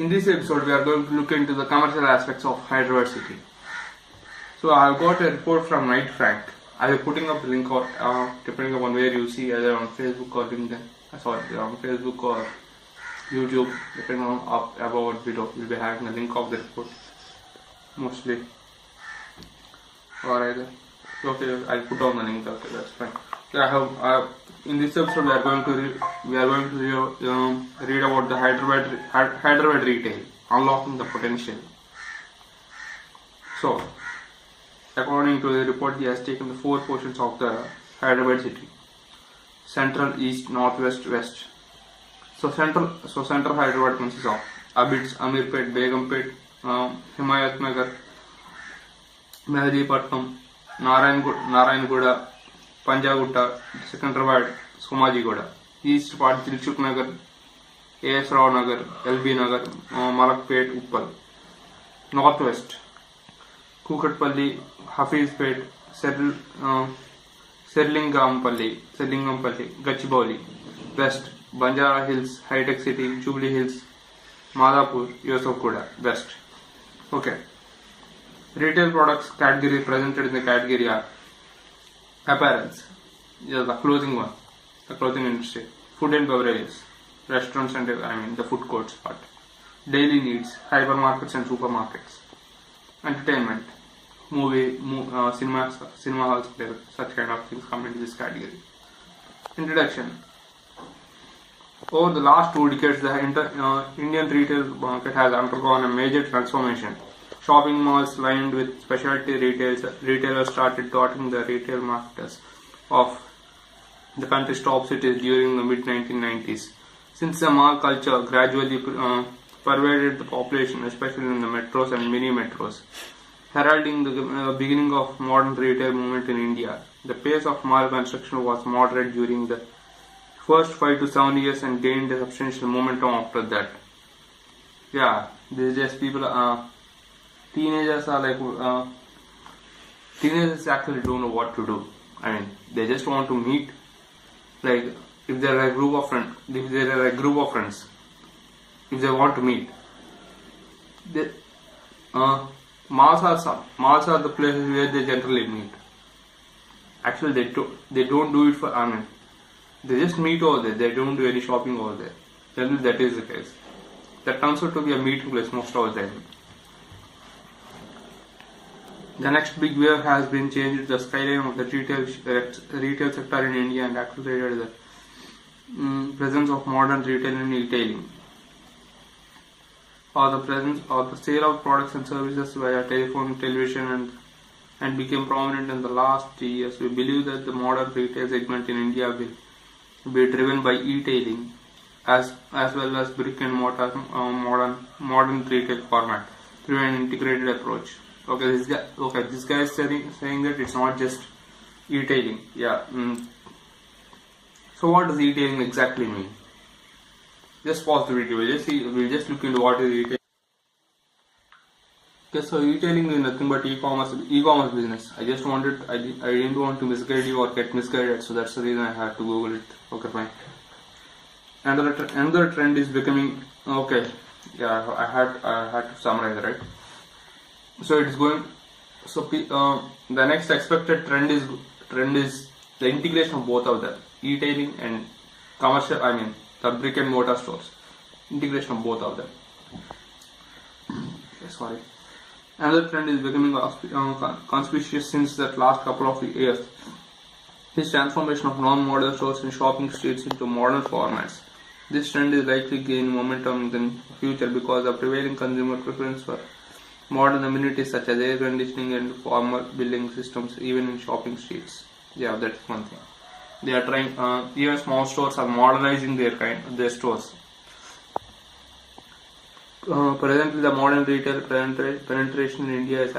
In this episode, we are going to look into the commercial aspects of Hyderabad city. So I have got a report from Knight Frank. I will be putting up the link or depending upon where you see, either on Facebook or LinkedIn. Sorry, on Facebook or YouTube, depending on about what video. We'll be having a link of the report mostly, or either. Okay, I'll put on the link. Okay, that's fine. Yeah, in this episode we are going to read about the Hyderabad Retail, unlocking the potential. So, according to the report, he has taken the 4 portions of the Hyderabad city: Central, East, Northwest, West. So Central Hyderabad consists of Abids, Amirpet, Begumpet, Himayat Nagar, Mehdipatnam, Narayanguda, Panjagutta, Secunderabad, Somajigoda. East part Dilshuk Nagar, A.S. Rao Nagar, LB Nagar, Malakpet, Uppal. Northwest Kukatpalli, Hafizpet, Serlingampalli, Gachibowli. West Banjara Hills, High Tech City, Jubilee Hills, Madhapur, Yusufguda. West. Okay. Retail products category presented in the category are apparels, the clothing one, the clothing industry, food and beverages, restaurants and the food courts part, daily needs, hypermarkets and supermarkets, entertainment, cinema halls, such kind of things come into this category. Introduction. Over the last 2 decades, the Indian retail market has undergone a major transformation. Shopping malls lined with specialty retailers started dotting the retail markets of the country's top cities during the mid-1990s. Since the mall culture gradually pervaded the population, especially in the metros and mini-metros, heralding the beginning of modern retail movement in India. The pace of mall construction was moderate during the first 5 to 7 years and gained a substantial momentum after that. Yeah, these days teenagers actually don't know what to do. They just want to meet. Like if there are a group of friends, if they want to meet, malls are the places where they generally meet. Actually, they don't do it for. They just meet over there. They don't do any shopping over there. Generally, that is the case. That turns out to be a meeting place most of the time. The next big wave has been changed the skyline of the retail sector in India and accelerated the presence of modern retail and e-tailing, or the sale of products and services via telephone, television, and became prominent in the last 3 years. We believe that the modern retail segment in India will be driven by e-tailing as well as brick and mortar modern retail format through an integrated approach. This guy is saying that it's not just e-tailing. Yeah. So what does e-tailing exactly mean? Just pause the video. We'll just look into what is e-tailing. Okay, so e-tailing is nothing but e-commerce business. I didn't want to misguide you or get misguided, so that's the reason I had to Google it. Okay, fine. Another trend is becoming I had to summarize, right? So it is going. So the next expected trend is the integration of both of them, e-tailing and commercial. The brick and mortar stores. Integration of both of them. Sorry. Another trend is becoming conspicuous since that last couple of years. This transformation of non-modern stores and shopping streets into modern formats. This trend is likely to gain momentum in the future because of prevailing consumer preference for modern amenities such as air conditioning and formal building systems, even in shopping streets. Yeah, that's one thing. They are trying. Even small stores are modernizing their stores. Presently, the modern retail penetration in India is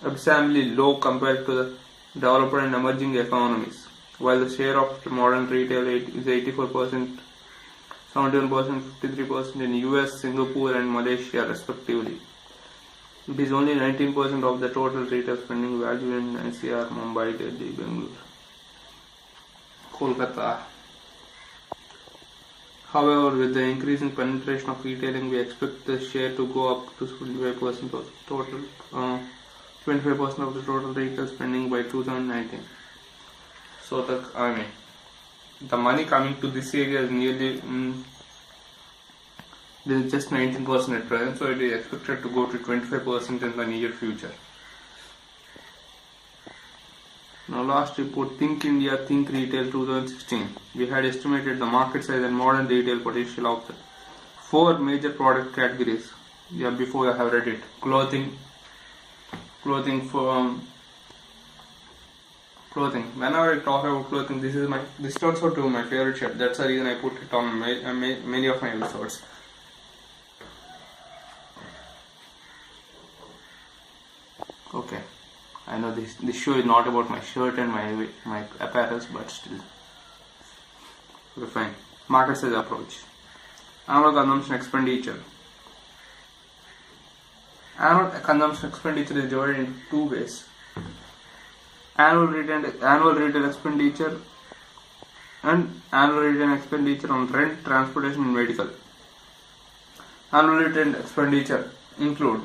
abysmally low compared to the developed and emerging economies. While the share of modern retail is 84%, 71%, 53% in US, Singapore, and Malaysia, respectively. It is only 19% of the total retail spending value in NCR, Mumbai, Delhi, Bangalore, Kolkata, However, with the increasing penetration of retailing, we expect the share to go up to 25% of total, 25% of the total retail spending by 2019. So the money coming to this area is nearly this is just 19% at present, so it is expected to go to 25% in the near future. Now, last report, Think India, Think Retail 2016. We had estimated the market size and modern retail potential of the 4 major product categories. Yeah, before I have read it. Clothing. Whenever I talk about clothing, this is also to my favorite shirt. That's the reason I put it on many of my episodes. Okay. I know this show is not about my shirt and my apparels, but still. Okay, fine. Market size approach. Annual consumption expenditure. Annual consumption expenditure is divided into 2 ways. Annual retail expenditure and annual retail expenditure on rent, transportation and medical. Annual retail expenditure include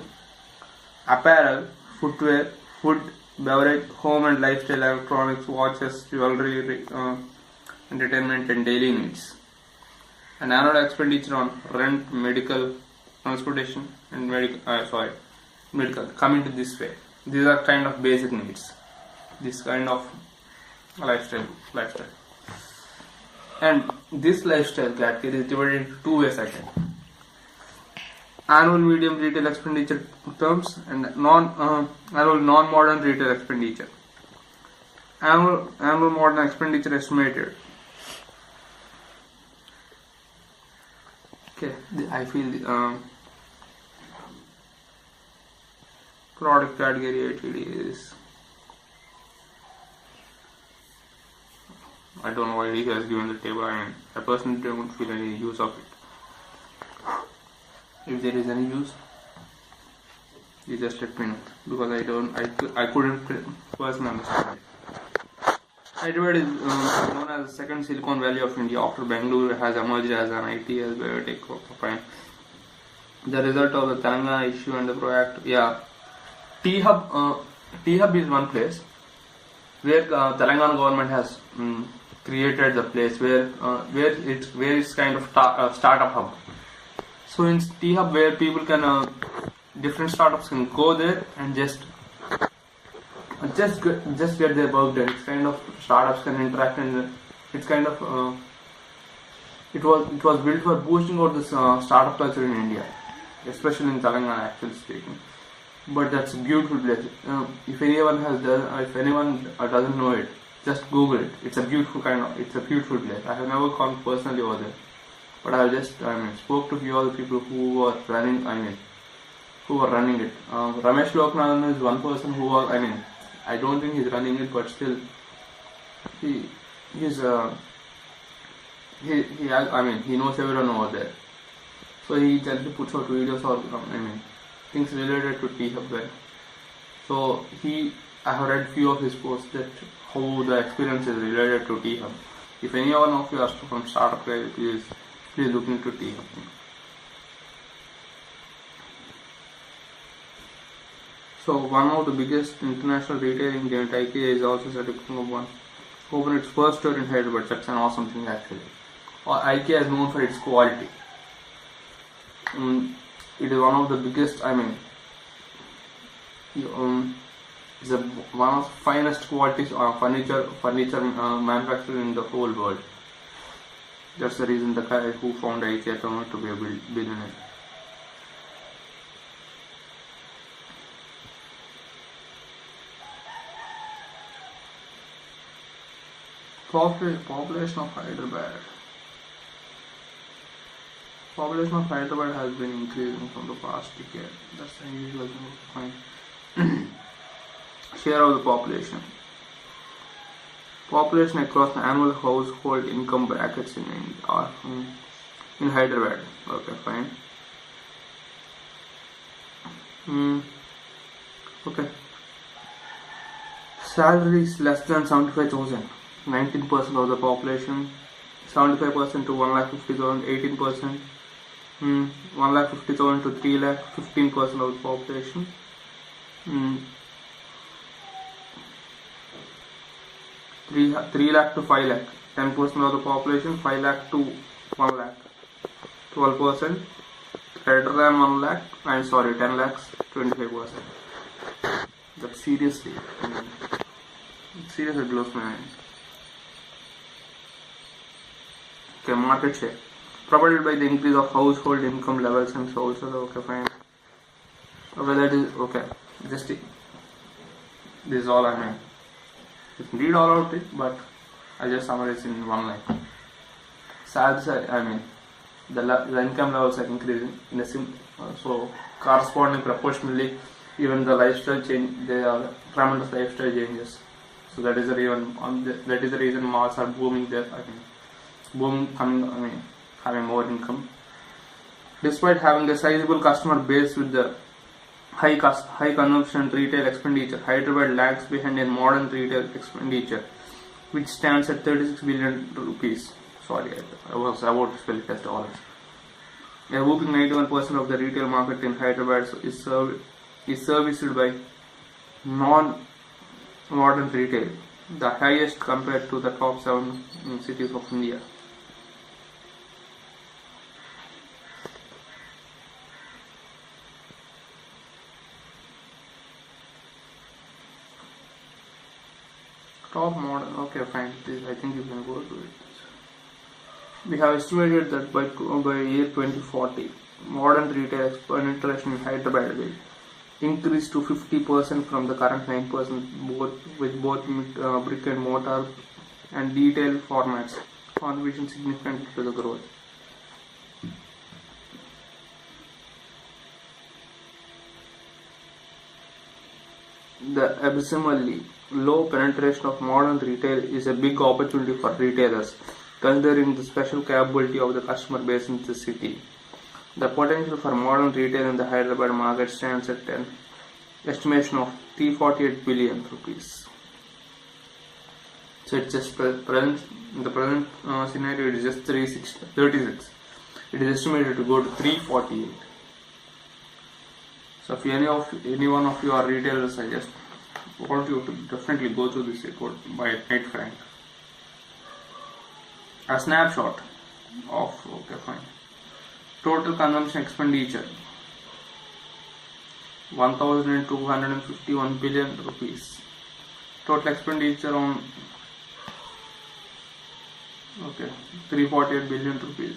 apparel, footwear, food, beverage, home and lifestyle, electronics, watches, jewelry, entertainment and daily needs. And annual expenditure on rent, medical, transportation and medical come into this way. These are kind of basic needs. This kind of lifestyle. And this lifestyle category is divided into 2 ways again. Annual medium retail expenditure terms and annual non-modern retail expenditure. Annual modern expenditure estimated. Okay, I feel product category ATD is. I don't know why he has given the table. I personally don't feel any use of it. If there is any use, you just let me know, because I couldn't personally understand it. Hyderabad is known as the second Silicon Valley of India after Bangalore has emerged as an IT as biotech fine. The result of the Telangana issue and the proactive T-hub is one place where Telangana government has created the place where it's kind of startup hub. So in T-hub, where people can different startups can go there and just get their work done. It's kind of startups can interact, and it's kind of it was built for boosting out this startup culture in India, especially in Telangana, actually speaking. But that's a beautiful place. If anyone doesn't know it, just Google it. It's a beautiful place. I have never gone personally over there, but I just spoke to a few other people who were running it. Ramesh Loknath is one person who was, I don't think he's running it, but still he knows everyone over there. So he generally puts out videos or things related to T-hub there. So I have read few of his posts that how the experience is related to T-hub. If any one of you are from startup guys, please look into T-hub. So one of the biggest international retailing giant, IKEA, is also setting up open its first store in Hyderabad. That's an awesome thing actually. IKEA is known for its quality. It is one of the biggest. It's one of the finest qualities furniture manufactured in the whole world. That's the reason the guy who found IKEA turned out to be a billionaire. Population of Hyderabad. Population of Hyderabad has been increasing from the past decade. That's unusual to find. Share of the population. Population across the annual household income brackets in Hyderabad. Okay, fine. Okay. Salaries less than 75,000. 19% of the population. 75% to 1,50,000, 18%. 1,50,000 to 3 lakh, 15% of the population. 3 lakh to 5 lakh, 10% of the population. 5 lakh to 1 lakh, 12%. Greater than 1 lakh, 10 lakhs, 25%. That seriously, seriously blows my mind. Okay, market share. Propelled by the increase of household income levels and so also, okay, fine. Okay, that is okay. Just this is all I mean. You can read all out it, but I just summarize in one line. The income levels are increasing in a so corresponding proportionally, even the lifestyle change. There are tremendous lifestyle changes. So that is the reason malls are booming there. Having more income. Despite having a sizable customer base with the high consumption and retail expenditure, Hyderabad lags behind in modern retail expenditure, which stands at 36 billion rupees. Sorry, I was about to spell it as dollars. A whopping 91% of the retail market in Hyderabad is serviced by non-modern retail, the highest compared to the top 7 cities of India. Top modern, okay, fine. I think you can go to it. We have estimated that by year 2040, modern retail penetration in Hyderabad will increase to 50% from the current 9%, with both brick and mortar and retail formats contributing significantly to the growth. The abysmally low penetration of modern retail is a big opportunity for retailers, considering the special capability of the customer base in the city. The potential for modern retail in the Hyderabad market stands at an estimation of 348 billion rupees. So it's just in the present scenario, it is just 36. It is estimated to go to 348. So if any one of you are retailers, I just want you to definitely go through this report by Night Frank. A snapshot of, okay, fine. Total consumption expenditure 1,251 billion rupees. Total expenditure on 348 billion rupees.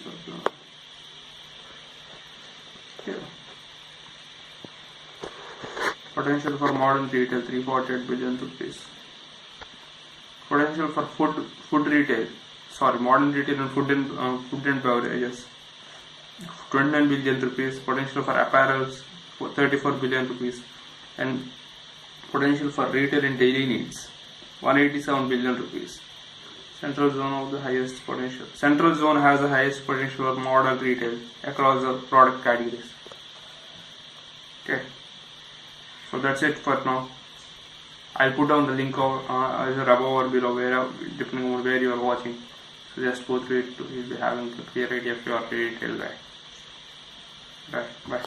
Okay. Potential for modern retail 348 billion rupees. Potential for food retail. Modern retail and food and beverages 29 billion rupees. Potential for apparels 34 billion rupees, and potential for retail and daily needs 187 billion rupees. Central zone of the highest potential. Central zone has the highest potential for modern retail across the product categories. Okay. So that's it for now. I'll put down the link either above or below, depending on where you are watching. So just go through it. You'll be having a clear idea if you are a retail guy. Bye.